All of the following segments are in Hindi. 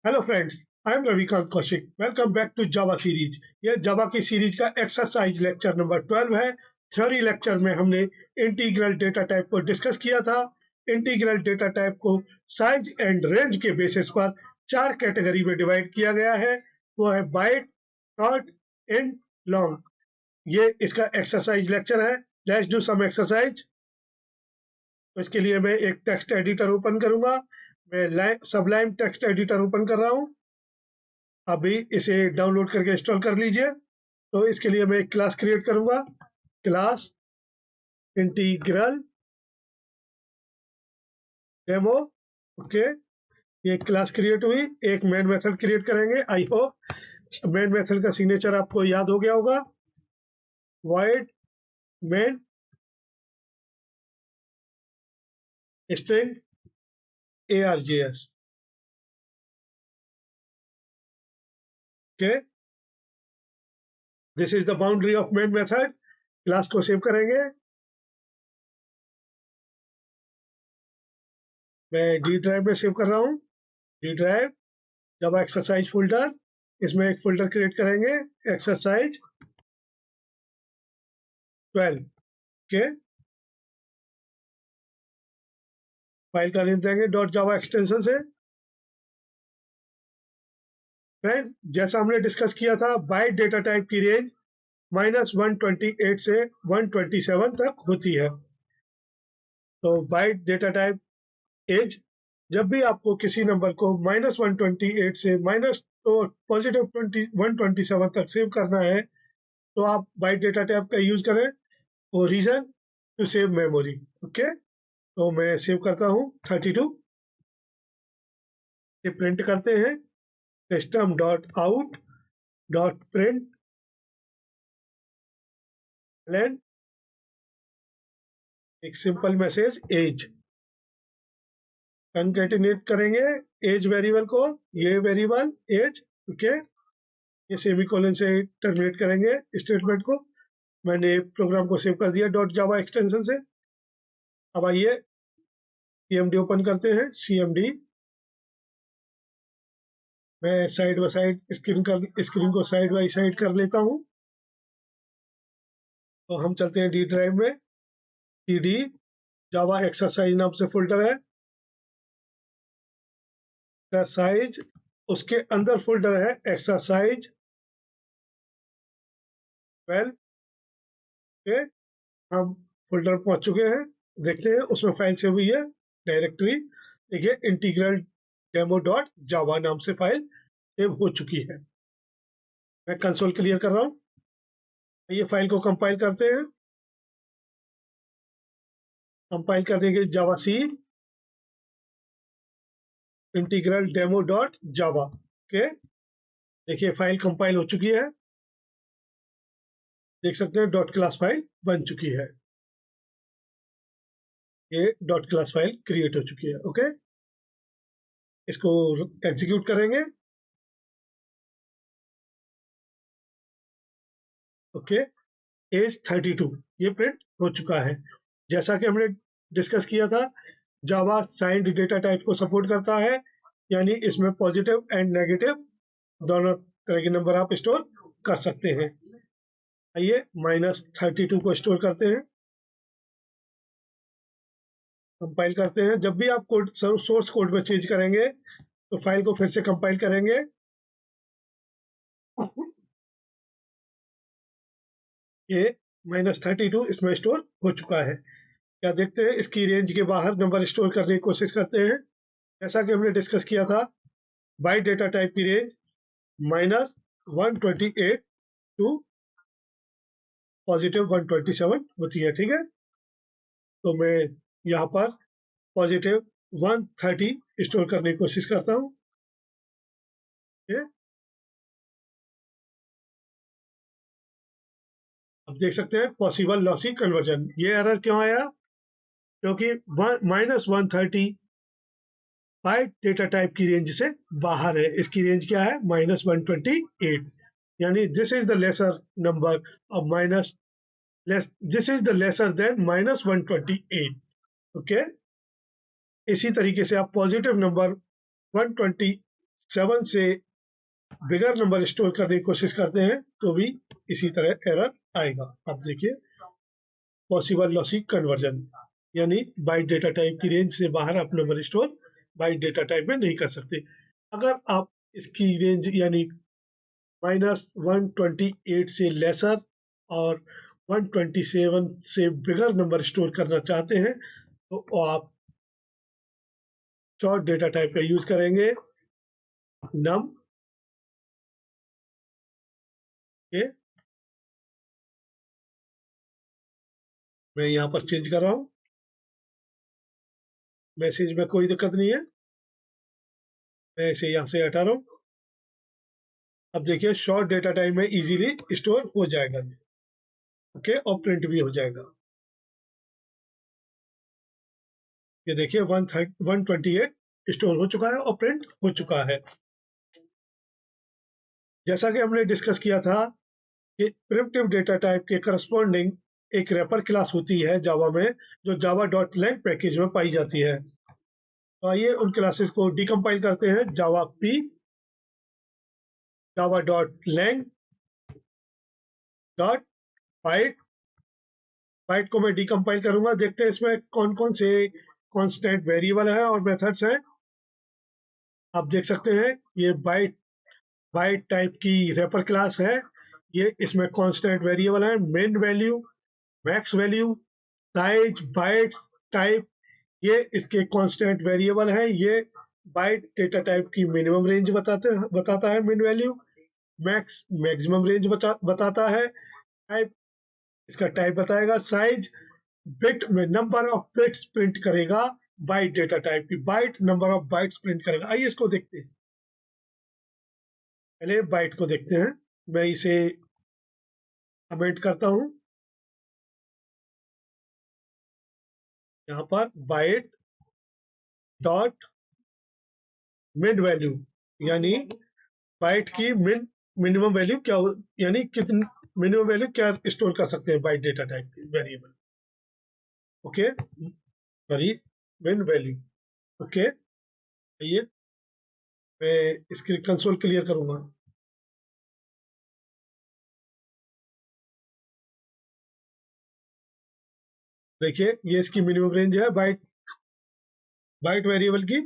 Hello friends, I am Ravikant Kaushik. Welcome back to Java series. यह जावा की सीरीज का एक्सरसाइज लेक्चर नंबर 12 है। थ्योरी लेक्चर में हमने इंटीग्रल डेटा टाइप को डिस्कस किया था। इंटीग्रल डेटा टाइप को साइज एंड रेंज के बेसिस पर चार कैटेगरी में डिवाइड किया गया है। वो है बाइट, शॉर्ट, इंट, लॉन्ग। ये इसका एक्सरसाइज लेक्चर है। Let's do some exercise. तो इसके लिए मैं एक टेक्स्ट एडिटर ओपन करूंगा। मैं सबलाइम टेक्स्ट एडिटर ओपन कर रहा हूँ। अभी इसे डाउनलोड करके इंस्टॉल कर लीजिए। तो इसके लिए मैं एक क्लास क्रिएट करूंगा। Class integral demo. ओके, ये क्लास क्रिएट हुई। एक मेन मेथड क्रिएट करेंगे। आई होप मेन मेथड का सिग्नेचर आपको याद हो गया होगा। Void main string args। Okay, this is the boundary of main method. Class को सेव करेंगे। मैं डी ड्राइव में सेव कर रहा हूँ। डी ड्राइव, जावा एक्सरसाइज फोल्डर। इसमें एक फोल्डर क्रिएट करेंगे, एक्सरसाइज 12। ओके, फाइल का नेम देंगे डॉट जावा एक्सटेंशन से। फ्रेंड, जैसा हमने डिस्कस किया था, बाइट डेटा टाइप की रेंज -128 से 127 तक होती है। तो बाइट डेटा टाइप एज, जब भी आपको किसी नंबर को -128 से माइनस तो पॉजिटिव 127 तक सेव करना है, तो आप बाइट डेटा टाइप का यूज करें। वो reason to save memory. Okay, तो मैं सेव करता हूँ 32 से। प्रिंट करते हैं system dot out dot print ln, एक सिंपल मैसेज एज। कंकेटिनेट करेंगे एज वेरिएबल को, ये वेरिएबल एज। ओके, ये सेमीकोलन से टर्मिनेट करेंगे स्टेटमेंट को। मैंने प्रोग्राम को सेव कर दिया डॉट जावा एक्सटेंशन से। अब आइए सीएमडी ओपन करते हैं। सीएमडी, मैं साइड बाय साइड स्क्रीन को साइड बाय साइड कर लेता हूँ। तो हम चलते हैं डी ड्राइव में। डी जावा एक्सरसाइज नाम से फोल्डर है। एक्सरसाइज, उसके अंदर फोल्डर है एक्सरसाइज 12 के। हम फोल्डर पहुंच चुके हैं। देखते हैं उसमें फाइल सेव हुई है। डायरेक्टरी देखिए, इंटीग्रल डेमो डॉट जावा नाम से फाइल सेव हो चुकी है। मैं कंसोल क्लियर कर रहा हूँ। ये फाइल को कंपाइल करते हैं। कंपाइल करने के जावा सी इंटीग्रल डेमो डॉट जावा के। देखिए फाइल कंपाइल हो चुकी है। देख सकते हैं डॉट क्लास फाइल बन चुकी है। ये डॉट क्लास फाइल क्रिएट हो चुकी है। ओके, इसको एग्जीक्यूट करेंगे। ओके, एज 32 ये प्रिंट हो चुका है। जैसा कि हमने डिस्कस किया था, जावा साइंड डेटा टाइप को सपोर्ट करता है, यानी इसमें पॉजिटिव एंड नेगेटिव दोनों तरह के नंबर आप स्टोर कर सकते हैं। आइए -32 को स्टोर करते हैं। कंपाइल करते हैं। जब भी आप कोड सोर्स कोड में चेंज करेंगे, तो फाइल को फिर से कंपाइल करेंगे। ये -32 इसमें स्टोर हो चुका है। क्या देखते हैं, इसकी रेंज के बाहर नंबर स्टोर करने की कोशिश करते हैं। जैसा कि हमने डिस्कस किया था, बाइट डेटा टाइप की रेंज -128 टू +127 होती है। ठीक है, तो मैं यहाँ पर +130 स्टोर करने की कोशिश करता हूँ। अब देख सकते हैं पॉसिबल लॉसी कन्वर्जन। ये एरर क्यों आया? क्योंकि -130 बाइट डेटा टाइप की रेंज से बाहर है। इसकी रेंज क्या है? -128, यानी this is the lesser number of this is the lesser than -128। Okay, इसी तरीके से आप पॉजिटिव नंबर 7 से बिगर नंबर स्टोर करने की कोशिश करते हैं तो भी इसी तरह एरर आएगा। अब देखिए पॉसिबल लॉसी कन्वर्जन, यानी बाइट डेटा टाइप की रेंज से बाहर आप number store bite data type में नहीं कर सकते। अगर आप इसकी रेंज यानी -128 से लेसर और 127 से बिगर नंबर स्टोर करना चाहते हैं तो आप शॉर्ट डेटा टाइप का यूज करेंगे नम के। मैं यहाँ पर चेंज कर रहा हूँ, मैसेज में कोई दिक्कत नहीं है, मैं इसे यहाँ से हटा रहा हूँ। अब देखिए शॉर्ट डेटा टाइप में इजीली स्टोर हो जाएगा, ओके, और प्रिंट भी हो जाएगा। ये देखिए 128 स्टोर हो चुका है और प्रिंट हो चुका है। जैसा कि हमने डिस्कस किया था कि प्रिमिटिव डेटा टाइप के करस्पॉन्डिंग एक रेपर क्लास होती है जावा में, जो जावा डॉट लैंग पैकेज में पाई जाती है। तो आइए उन क्लासेस को डिकम्पाइल करते हैं। Java P Java dot lang dot byte, byte को मैं डिकम्पाइल करूंगा। देखते हैं इसमें कौन कौन से कांस्टेंट वेरिएबल है और मेथड्स हैं। आप देख सकते हैं ये बाइट बाइट टाइप की रेपर क्लास है। ये इसमें कांस्टेंट वेरिएबल है, min value, max value, size, byte type, ये इसके कांस्टेंट वेरिएबल हैं। ये बाइट डेटा टाइप की मिनिमम रेंज बताता है min value, max maximum range बताता है, टाइप इसका टाइप बताएगा, साइज बिट में नंबर ऑफ बिट्स प्रिंट करेगा, बाइट डेटा टाइप की byte number of bytes print करेगा। आइए इसको देखते हैं, पहले बाइट को देखते हैं। मैं इसे कमेंट करता हूं, यहाँ पर बाइट डॉट मिड वैल्यू, यानी बाइट की मिनिमम वैल्यू क्या यानी कितनी मिनिमम वैल्यू क्या स्टोर कर सकते हैं बाइट डेटा टाइप की वेरिएबल, ओके, सॉरी, मिन वैल्यू, ओके। ये मैं इसकी कंसोल क्लियर करूंगा। देखिए ये इसकी मिनिमम रेंज है बाइट बाइट वेरिएबल की।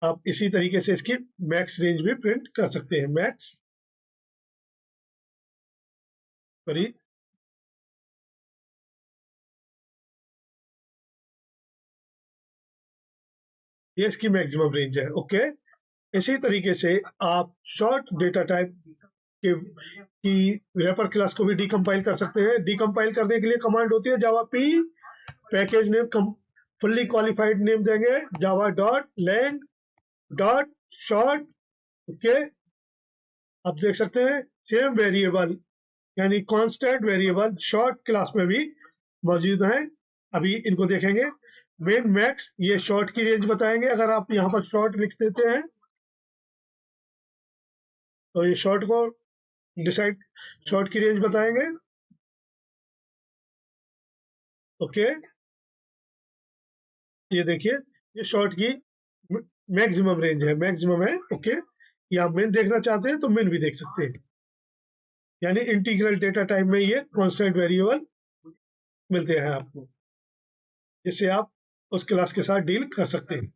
आप इसी तरीके से इसकी मैक्स रेंज भी प्रिंट कर सकते हैं, मैक्स, सॉरी, ये इसकी मैक्सिमम रेंज है, ओके। इसी तरीके से आप शॉर्ट डेटा टाइप के की रेफर क्लास को भी डिकम्पाइल कर सकते हैं। डिकम्पाइल करने के लिए कमांड होती है Java P package name fully qualified name देंगे, Java dot lang dot short, okay. आप देख सकते हैं सेम वेरिएबल यानी कांस्टेंट वेरिएबल शॉर्ट क्लास में भी मौजूद हैं। अभी इनको देखेंगे। मेन मैक्स ये शॉर्ट की रेंज बताएंगे। अगर आप यहाँ पर शॉर्ट लिख देते हैं तो ये शॉर्ट को डिसाइड शॉर्ट की रेंज बताएंगे, ओके। ये देखिए ये शॉर्ट की मैक्सिमम रेंज है, मैक्सिमम है, ओके। या मिन देखना चाहते हैं तो मिन भी देख सकते हैं। यानी इंटीग्रल डेटा टाइप में ये कांस्टेंट वेरिएबल मिलते हैं आपको, जिससे आप उस क्लास के साथ डील कर सकते हैं।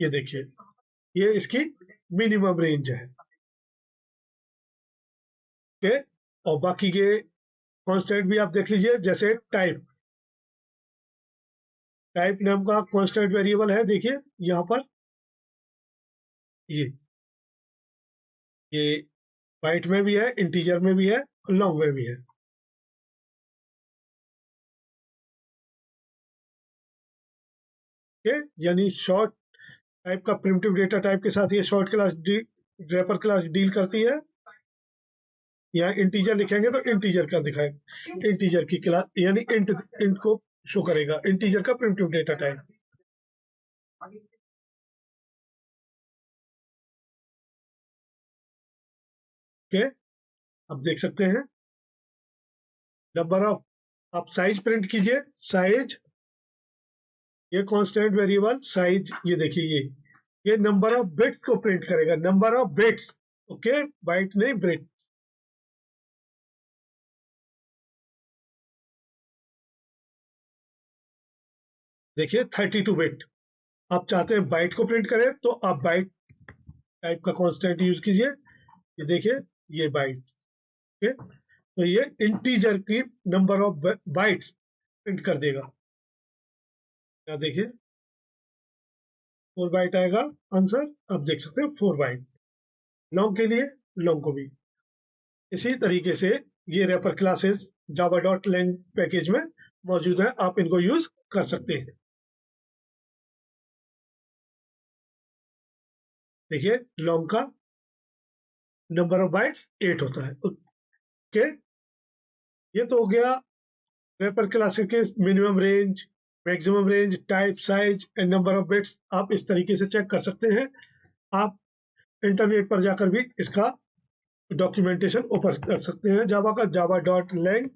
ये देखिए ये इसकी मिनिमम रेंज है, ओके। और बाकी के कांस्टेंट भी आप देख लीजिए, जैसे टाइप टाइप नाम का कांस्टेंट वेरिएबल है। देखिए यहाँ पर ये ये बाइट में भी है, इंटीजर में भी है, लॉन्ग में भी है, ओके। यानी शॉर्ट टाइप का प्रिमिटिव डेटा टाइप के साथ ये शॉर्ट क्लास रेपर क्लास डील करती है। यहाँ इंटीजर लिखेंगे तो इंटीजर का दिखाएगा, इंटीजर की क्लास यानी इंट को शो करेगा, इंटीजर का प्रिमिटिव डेटा टाइप, ओके। अब देख सकते हैं नंबर ऑफ, आप साइज प्रिंट कीजिए, साइज, ये कांस्टेंट वेरिएबल साइज, ये देखिए ये नंबर ऑफ बिट्स को प्रिंट करेगा, number of bits, okay, byte नहीं बिट। देखिए 32 बिट। आप चाहते हैं बाइट को प्रिंट करें तो आप बाइट टाइप का कांस्टेंट यूज कीजिए। ये देखिए, ये बाइट, ओके, तो ये इंटीजर की नंबर ऑफ बाइट्स प्रिंट कर देगा। क्या देखिए, 4 बाइट आएगा आंसर। आप देख सकते हैं 4 बाइट। लॉन्ग के लिए लॉन्ग को भी इसी तरीके से ये wrapper classes Java dot lang package में मौजूद है, आप इनको यूज कर सकते हैं। देखिए लॉन्ग का नंबर ऑफ बाइट्स 8 होता है, ओके। ये तो हो गया रैपर क्लासेस के minimum range, maximum range, type, size and number of bits. आप इस तरीके से चेक कर सकते हैं। आप इंटरनेट पर जाकर भी इसका डॉक्यूमेंटेशन ओपन कर सकते हैं। जावा का Java dot lang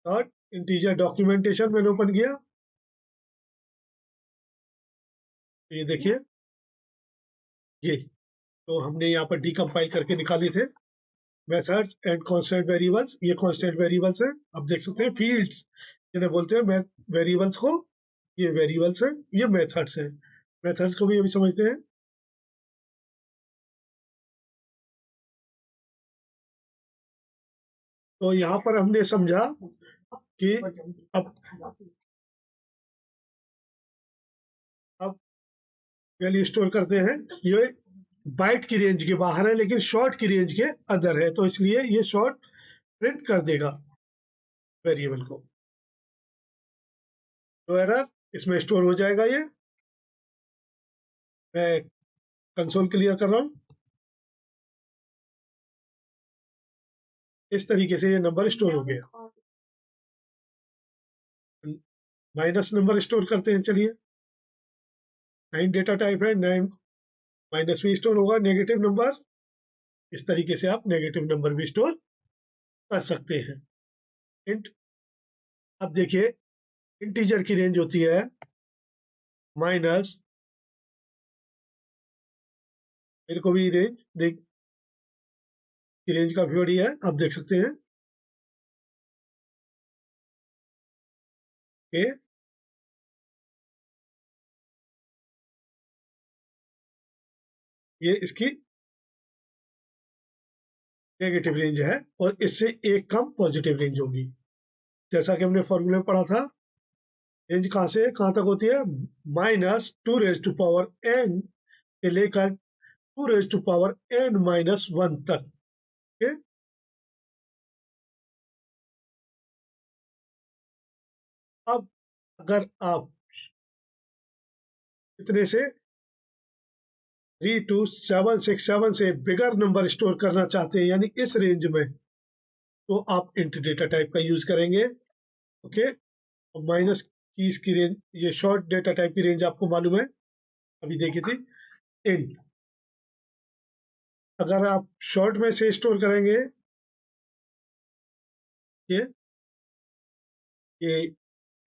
dot integer documentation मैंने ओपन किया। ये देखिए, ये तो हमने यहाँ पर डीकम्पाइल करके निकाले थे मेथड्स एंड कांस्टेंट वेरिएबल्स। ये कांस्टेंट वेरिएबल्स हैं। आप देख सकते हैं फील्ड्स जिन्हें बोलते हैं वेरिएबल्स को, ये वेरिएबल्स हैं, ये मेथड्स हैं। मेथड्स को भी अभी समझते हैं। तो यहाँ पर हमने समझा कि अब अब वैल्यू स्टोर करते हैं। ये बाइट की रेंज के बाहर है लेकिन शॉर्ट की रेंज के अंदर है, तो इसलिए ये शॉर्ट प्रिंट कर देगा वेरिएबल को। तो एरर इसमें स्टोर हो जाएगा। ये मैं कंसोल क्लियर कर रहा हूँ। इस तरीके से ये नंबर स्टोर हो गया। माइनस नंबर स्टोर करते हैं, चलिए। 9 डेटा टाइप है, 9 माइनस भी स्टोर होगा। नेगेटिव नंबर, इस तरीके से आप नेगेटिव नंबर भी स्टोर कर सकते हैं। इंट, अब देखिए इंटीजर की रेंज होती है माइनस, मेरे को भी रेंज देख की रेंज काफी बड़ी है, आप देख सकते हैं कि ये इसकी नेगेटिव रेंज है और इससे एक कम पॉजिटिव रेंज होगी। जैसा कि हमने फॉर्मूले में पढ़ा था, रेंज कहाँ से कहाँ तक होती है, -2 raised to power n से लेकर 2 raised to power n-1 तक। ओके, अब अगर आप इतने से 32767 से बिगर नंबर स्टोर करना चाहते हैं, यानी इस रेंज में, तो आप इंट डेटा टाइप का यूज करेंगे। ओके, और माइनस कीज की रेंज, ये शॉर्ट डेटा टाइप की रेंज आपको मालूम है, अभी देखी थी। इंट, अगर आप शॉर्ट में से स्टोर करेंगे, ये ये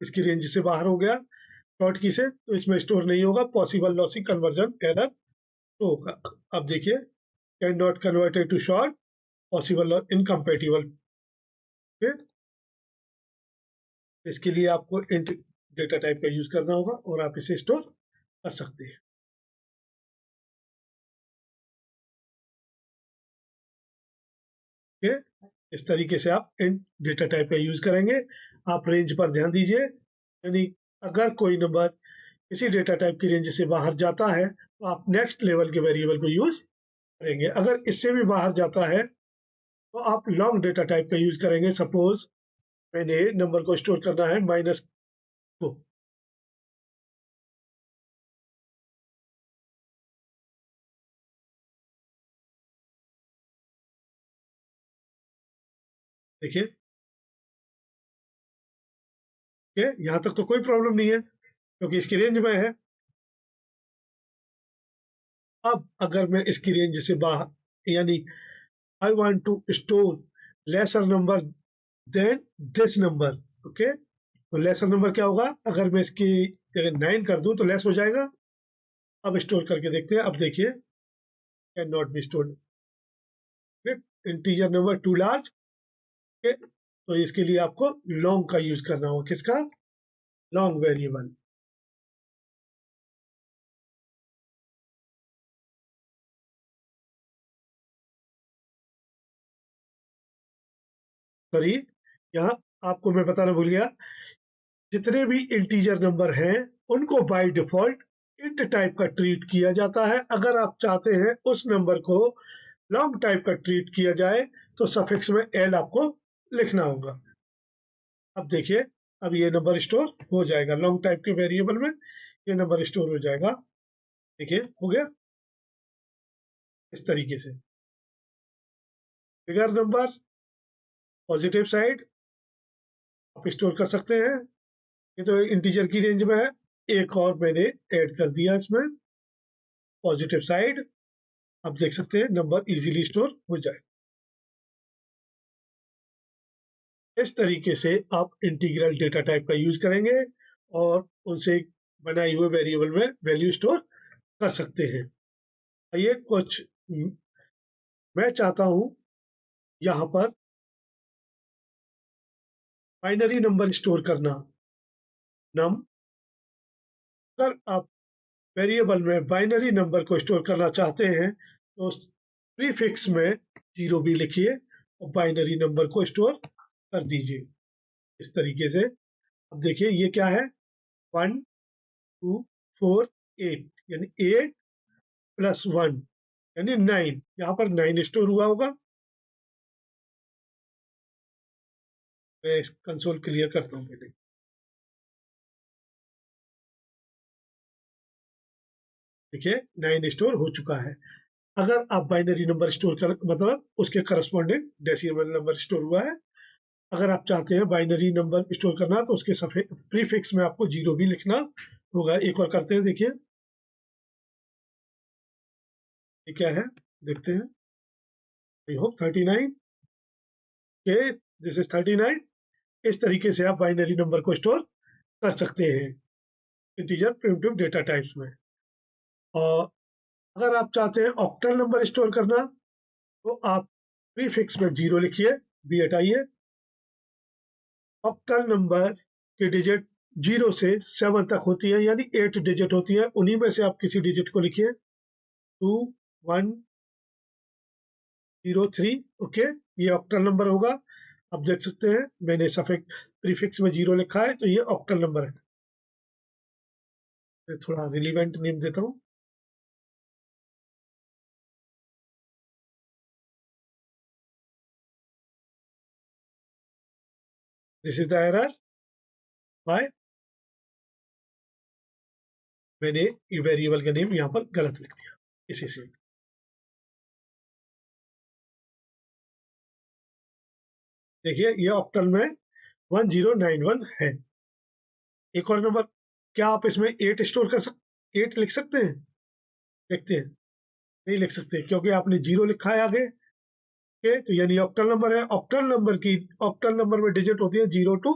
इसकी रेंज से बाहर हो गया शॉर्ट की से, तो इसमें स्टोर नहीं होगा। पॉसिबल लॉसिंग कन्वर्जन एरर तो होगा। अब देखिए, can not converted to short, possible incompatible. इसके लिए आपको इंट डेटा टाइप का यूज करना होगा और आप इसे स्टोर कर सकते हैं। ओके, इस तरीके से आप इंट डेटा टाइप का यूज करेंगे। आप रेंज पर ध्यान दीजिए, यानी अगर कोई नंबर किसी डेटा टाइप की रेंज से बाहर जाता है तो आप नेक्स्ट लेवल के वेरिएबल को यूज करेंगे। अगर इससे भी बाहर जाता है तो आप लॉन्ग डेटा टाइप का यूज करेंगे। सपोज मैंने नंबर को स्टोर करना है -2, देखिए, यहाँ तक तो कोई प्रॉब्लम नहीं है क्योंकि इसकी रेंज में है। अब अगर मैं इसकी रेंज से बाहर, यानी I want to store lesser number than this number, okay, तो लेसर नंबर क्या होगा, अगर मैं इसकी अगर 9 कर दूं तो लेस हो जाएगा। अब स्टोर करके देखते हैं। अब देखिए, can not be stored integer number two large. तो इसके लिए आपको लॉन्ग का यूज करना होगा। किसका? Long variable. सॉरी, यहाँ आपको मैं बताना भूल गया, जितने भी इंटीजर नंबर हैं उनको बाय डिफॉल्ट इंट टाइप का ट्रीट किया जाता है। अगर आप चाहते हैं उस नंबर को लॉन्ग टाइप का ट्रीट किया जाए तो सफिक्स में एल आपको लिखना होगा। अब देखिए, अब ये नंबर स्टोर हो जाएगा लॉन्ग टाइप के वेरिएबल में, ये नंबर स्टोर हो जाएगा। देखिए, हो गया इस तरीके से। बिगर नंबर पॉजिटिव साइड आप स्टोर कर सकते हैं। ये तो इंटीजर की रेंज में है, एक और मैंने ऐड कर दिया इसमें पॉजिटिव साइड। आप देख सकते हैं नंबर इजीली स्टोर हो जाए। इस तरीके से आप इंटीग्रल डेटा टाइप का यूज करेंगे और उनसे बनाए हुए वेरिएबल में वैल्यू स्टोर कर सकते हैं। ये कुछ मैं चाहता हूं यहाँ पर बाइनरी नंबर स्टोर करना। नम अगर आप वेरिएबल में बाइनरी नंबर को स्टोर करना चाहते हैं तो प्रीफिक्स में 0 भी लिखिए और बाइनरी नंबर को स्टोर कर दीजिए इस तरीके से। अब देखिए ये क्या है, 1 2 4 8, यानी 8 प्लस 1 यानी 9। यहाँ पर 9 स्टोर हुआ होगा। मैं इस कंसोल क्लियर करता हूँ पहले। देखिए 9 स्टोर हो चुका है। अगर आप बाइनरी नंबर स्टोर कर मतलब उसके करस्पॉन्डिंग डेसिमल नंबर स्टोर हुआ है। अगर आप चाहते हैं बाइनरी नंबर स्टोर करना तो उसके प्रीफिक्स में आपको 0 भी लिखना होगा। एक और करते हैं, देखिए ये क्या है, देखते हैं। आई होप 39 के, दिस इज 39। इस तरीके से आप बाइनरी नंबर को स्टोर कर सकते हैं इंटीजर प्रिमिटिव डेटा टाइप्स में। और अगर आप चाहते हैं ऑक्टल नंबर स्टोर करना तो आप प्रीफिक्स में 0 लिखिए, बी हटाइए। ऑक्टल नंबर की डिजिट 0 से 7 तक होती है, यानी 8 डिजिट होती है। उन्हीं में से आप किसी डिजिट को लिखिए, 2 1 0 3। ओके, ये ऑक्टल नंबर होगा। आप देख सकते हैं मैंने सफिक्स प्रीफिक्स में 0 लिखा है, तो ये ऑक्टल नंबर है। मैं थोड़ा रिलीवेंट नेम देता हूँ। This is the error bye, मैंने वेरिएबल का नेम यहाँ पर गलत लिख दिया इसी से। देखिए ये ऑक्टल में 1091 है। एक और नंबर, क्या आप इसमें 8 स्टोर कर सकते, 8 लिख सकते हैं? देखते हैं। नहीं लिख सकते क्योंकि आपने 0 लिखा है आगे के, तो यानी ऑक्टल नंबर है। ऑक्टल नंबर की ऑक्टल नंबर में डिजिट होती है 0 to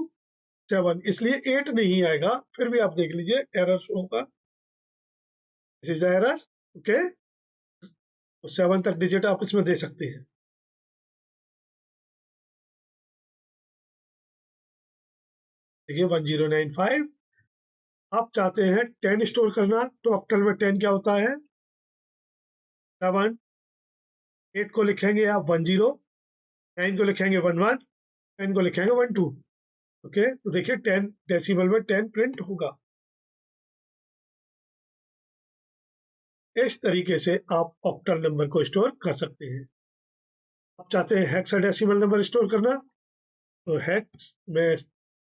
7, इसलिए 8 नहीं आएगा। फिर भी आप देख लीजिए एरर शो होगा, दिस इज एरर। ओके, तो 7 तक डिजिट आप इसमें दे सकते हैं। देखिए 1095। आप चाहते हैं 10 स्टोर करना तो ऑक्टल में 10 क्या होता है, 7। 8 को लिखेंगे आप 10, 9 को लिखेंगे 11, 10 को लिखेंगे 12। ओके, तो देखिए 10 डेसिमल में 10 प्रिंट होगा। इस तरीके से आप ऑक्टल नंबर को स्टोर कर सकते हैं। आप चाहते हैं हेक्साडेसिमल नंबर स्टोर करना तो हेक्स में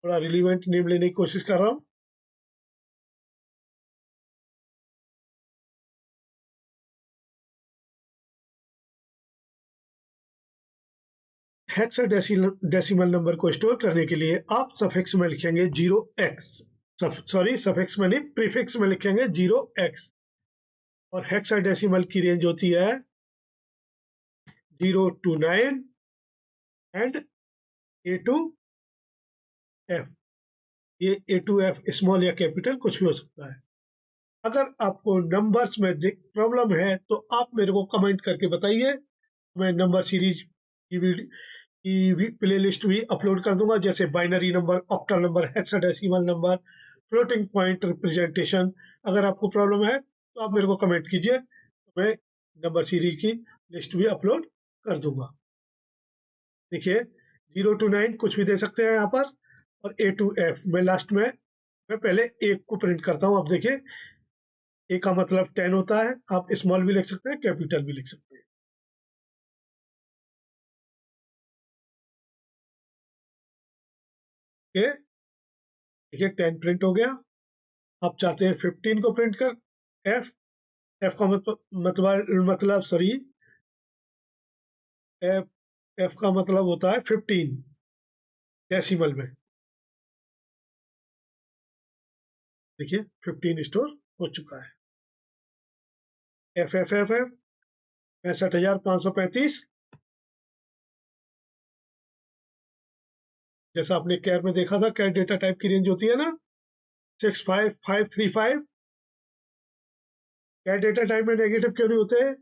थोड़ा रिलीवेंट नेम लेने की कोशिश कर रहा हूँ। हेक्साडेसिमल नंबर को स्टोर करने के लिए आप सफिक्स में लिखेंगे 0x, सॉरी सफिक्स में नहीं, प्रीफिक्स में लिखेंगे 0x। और हेक्साडेसिमल की रेंज होती है 0 to 9 and A to F। ये A to F स्मॉल या कैपिटल कुछ भी हो सकता है। अगर आपको नंबर्स में प्रॉब्लम है तो आप मेरे को कमेंट करके बताइए, मैं नंबर सीरीज की प्ले लिस्ट भी अपलोड कर दूंगा, जैसे binary number, octal number, hexadecimal number, floating point representation. अगर आपको प्रॉब्लम है तो आप मेरे को कमेंट कीजिए, तो मैं नंबर सीरीज की लिस्ट भी अपलोड कर दूंगा। देखिए 0 to 9 कुछ भी दे सकते हैं यहाँ पर, और A to F मैं लास्ट में मैं पहले एक को प्रिंट करता हूँ। अब देखिए ए का मतलब 10 होता है, आप स्मॉल भी लिख सकते हैं, कैपिटल भी लिख सकते हैं। ओके, देखिए 10 प्रिंट हो गया। आप चाहते हैं 15 को प्रिंट कर, एफ, एफ का मतलब सॉरी, एफ, एफ का मतलब होता है 15 डेसिमल में। देखिए 15 स्टोर हो चुका है। FFFF 65,535। जैसा आपने कैर में देखा था, कैर डेटा टाइप की रेंज होती है ना 65535। कैर डेटा टाइप में नेगेटिव क्यों नहीं होते?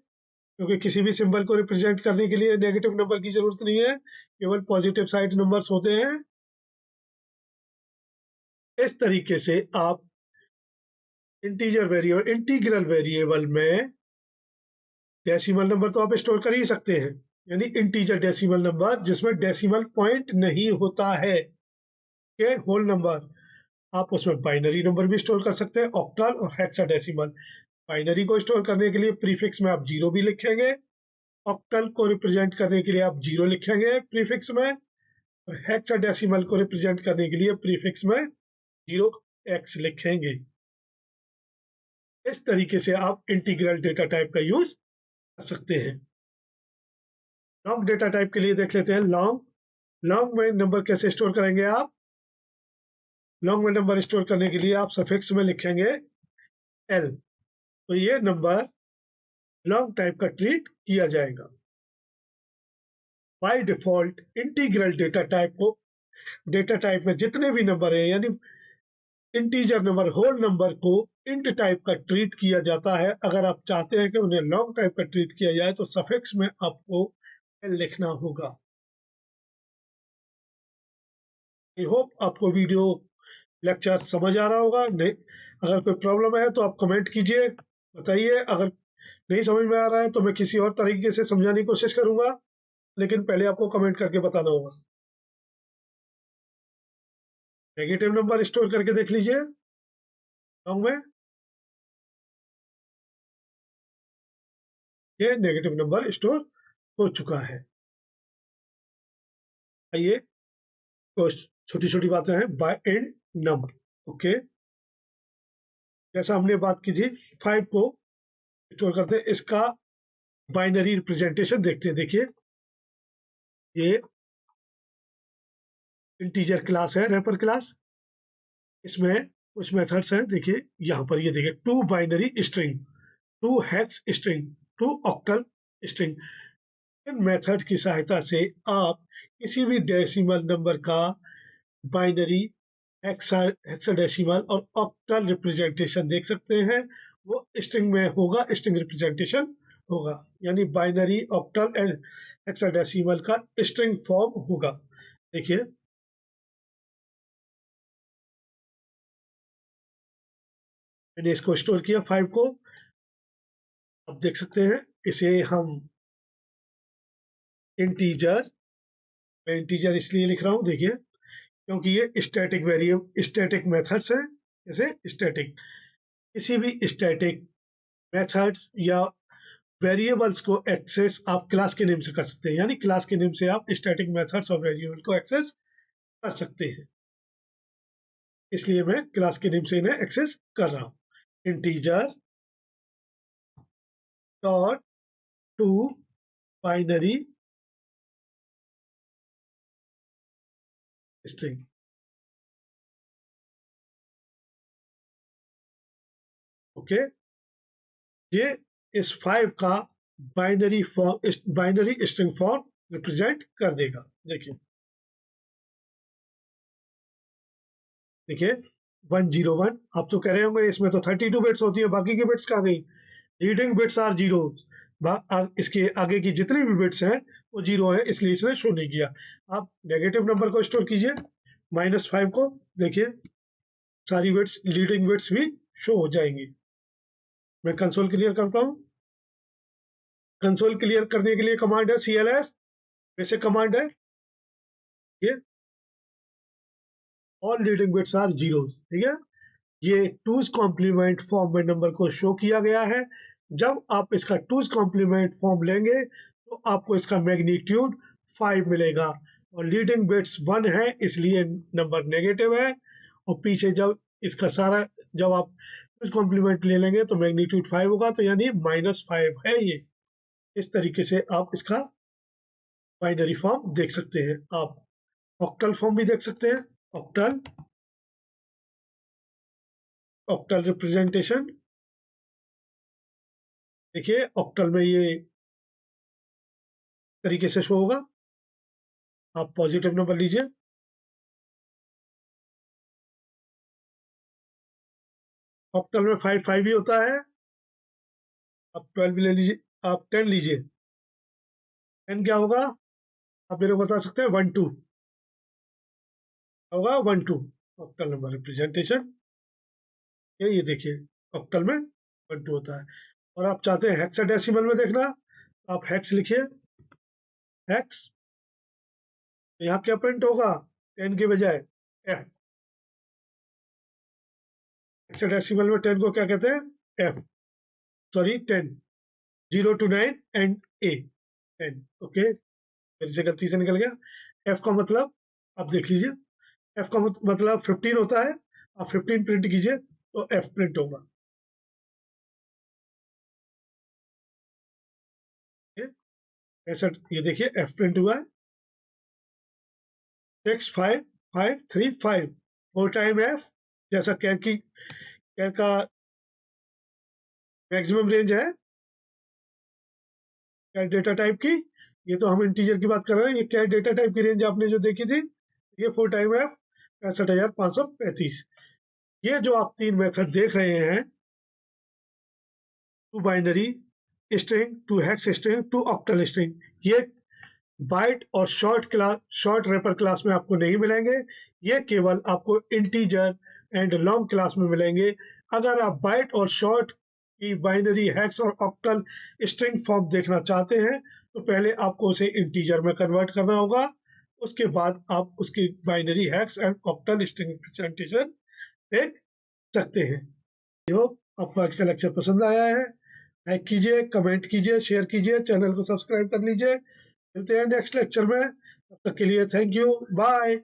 क्योंकि किसी भी सिंबल को रिप्रेजेंट करने के लिए नेगेटिव नंबर की जरूरत नहीं है, केवल पॉजिटिव साइड नंबर्स होते हैं। इस तरीके से आप इंटीग्रल वेरिएबल में डेसिमल नंबर तो आप स्टोर कर ही सकते हैं, यानी इंटीजर डेसिमल नंबर जिसमें डेसिमल पॉइंट नहीं होता है, के होल नंबर। आप उसमें बाइनरी नंबर भी स्टोर कर सकते हैं, ऑक्टल और हेक्साडेसिमल। बाइनरी को स्टोर करने के लिए प्रीफिक्स में आप जीरो भी लिखेंगे, ऑक्टल को रिप्रेजेंट करने के लिए आप जीरो लिखेंगे प्रीफिक्स में, और हेक्साडेसिमल को रिप्रेजेंट करने के लिए प्रीफिक्स में 0x लिखेंगे। इस तरीके से आप इंटीग्रल डेटा टाइप का यूज कर सकते हैं। लॉन्ग डेटा टाइप के लिए देख लेते हैं। लॉन्ग लॉन्ग में नंबर कैसे स्टोर करेंगे आप? लॉन्ग में नंबर स्टोर करने के लिए आप सफिक्स में लिखेंगे l, तो ये नंबर लॉन्ग टाइप का ट्रीट किया जाएगा। By default integral data type में जितने भी नंबर है, यानी इंटीजर नंबर, होल नंबर को इंट टाइप का ट्रीट किया जाता है। अगर आप चाहते हैं कि उन्हें लॉन्ग टाइप का ट्रीट किया जाए तो सफिक्स में आपको l लिखना होगा। आई होप आपको वीडियो लेक्चर समझ आ रहा होगा। नहीं, अगर कोई प्रॉब्लम है तो आप कमेंट कीजिए, बताइए। अगर नहीं समझ में आ रहा है तो मैं किसी और तरीके से समझाने की कोशिश करूंगा, लेकिन पहले आपको कमेंट करके बताना होगा। नेगेटिव नंबर स्टोर करके देख लीजिए लॉन्ग में, ये नेगेटिव नंबर स्टोर हो चुका है। आइए, तो छोटी छोटी बातें हैं बाय एंड नम। ओके, जैसा हमने बात की थी 5 को स्टोर करते हैं, इसका बाइनरी रिप्रेजेंटेशन देखते हैं। देखिए ये इंटीजर क्लास है, रैपर क्लास। इसमें कुछ मेथड्स हैं, देखिए यहाँ पर, ये देखिए 2 binary string, 2 hex string, 2 octal string. इन मेथड की सहायता से आप किसी भी डेसिमल नंबर का बाइनरी, हेक्साडेसिमल और ऑक्टल रिप्रेजेंटेशन देख सकते हैं। वो स्ट्रिंग में होगा, स्ट्रिंग रिप्रेजेंटेशन होगा, यानी बाइनरी, ऑक्टल एंड हेक्साडेसिमल का स्ट्रिंग फॉर्म होगा। देखिए मैंने इसको स्टोर किया 5 को, अब देख सकते हैं इसे हम इंटीजर, मैं इंटीजर इसलिए लिख रहा हूँ देखिए, क्योंकि ये स्टैटिक मेथड्स हैं। जैसे स्टैटिक, किसी भी स्टैटिक मेथड्स या वेरिएबल्स को एक्सेस आप क्लास के नेम से कर सकते हैं, यानी क्लास के नेम से आप स्टैटिक मेथड्स और वेरिएबल को एक्सेस कर सकते हैं। इसलिए मैं क्लास के नेम से इन्हें एक्सेस कर रहा हूँ। Integer dot to binary string. Okay, ये इस 5 का बाइनरी स्ट्रिंग फॉर्म रिप्रेजेंट कर देगा। देखिए देखिए 101। आप तो कह रहे होंगे इसमें तो 32 बिट्स होती है, बाकी की बिट्स कहाँ गई? Leading bits are zero. इसके आगे की जितनी भी बिट्स हैं वो जीरो है, इसलिए इसने शो नहीं किया। आप नेगेटिव नंबर को स्टोर कीजिए, -5 को, देखिए सारी बिट्स, लीडिंग बिट्स भी शो हो जाएंगी। मैं कंसोल क्लियर करता हूँ। कंसोल क्लियर करने के लिए कमांड है cls, बेसिक कमांड है ये, all leading bits are zero. ठीक है, ये टूज कॉम्प्लीमेंट फॉर्म में नंबर को शो किया गया है। जब आप इसका टूज कॉम्प्लीमेंट फॉर्म लेंगे तो आपको इसका मैग्नीट्यूड 5 मिलेगा, और लीडिंग बिट्स 1 है इसलिए नंबर नेगेटिव है। और पीछे जब इसका सारा, जब आप टूज कॉम्प्लीमेंट ले लेंगे तो मैग्नीट्यूड 5 होगा, तो यानी -5 है ये। इस तरीके से आप इसका बाइनरी फॉर्म देख सकते हैं। आप ऑक्टल फॉर्म भी देख सकते हैं। ऑक्टल, ऑक्टल रिप्रेजेंटेशन देखिए, ऑक्टल में ये तरीके से शो होगा। आप पॉजिटिव नंबर लीजिए, ऑक्टल में 5 ही होता है। आप 12 ले लीजिए, आप 10 लीजिए। 10 क्या होगा? आप मेरे को बता सकते हैं? 1 2 होगा, 1 2 ऑक्टल नंबर रिप्रेजेंटेशन। ये देखिए, ऑक्टल में 1 2 होता है। और आप चाहते हैं हेक्साडेसिमल में देखना, आप हेक्स लिखिए, हेक्स। यहाँ क्या प्रिंट होगा? 10 के बजाय एफ। हेक्साडेसिमल में 10 को क्या कहते हैं? F, sorry 10, 0 to 9 and A, 10। Okay, मेरे से गलती से निकल गया। एफ का मतलब आप देख लीजिए, एफ का मतलब 15 होता है। आप 15 प्रिंट कीजिए तो एफ प्रिंट होगा। ऐसा, ये देखिए एफ प्रिंट हुआ है। 6 5 5 3 5, 4 टाइम एफ। जैसा कैर का मैक्सिमम रेंज है, कैर डेटा टाइप की। ये तो हम इंटीजर की बात कर रहे हैं, ये कैर डेटा टाइप की रेंज आपने जो देखी थी, ये 4 टाइम एफ 65,535। ये जो आप 3 मेथड देख रहे हैं, to binary string, to hex string, to octal string, ये बाइट और शॉर्ट रेपर क्लास में आपको नहीं मिलेंगे। ये केवल आपको इंटीजर एंड लॉन्ग क्लास में मिलेंगे। अगर आप बाइट और शॉर्ट की बाइनरी, हेक्स और ऑक्टल स्ट्रिंग फॉर्म देखना चाहते हैं तो पहले आपको उसे इंटीजर में कन्वर्ट करना होगा, उसके बाद आप उसकी binary, hex and octal string representation देख सकते हैं। आई होप आपको आज का लेक्चर पसंद आया है। लाइक कीजिए, कमेंट कीजिए, शेयर कीजिए, चैनल को सब्सक्राइब कर लीजिए। मिलते हैं नेक्स्ट लेक्चर में, तब तक के लिए थैंक यू, बाय।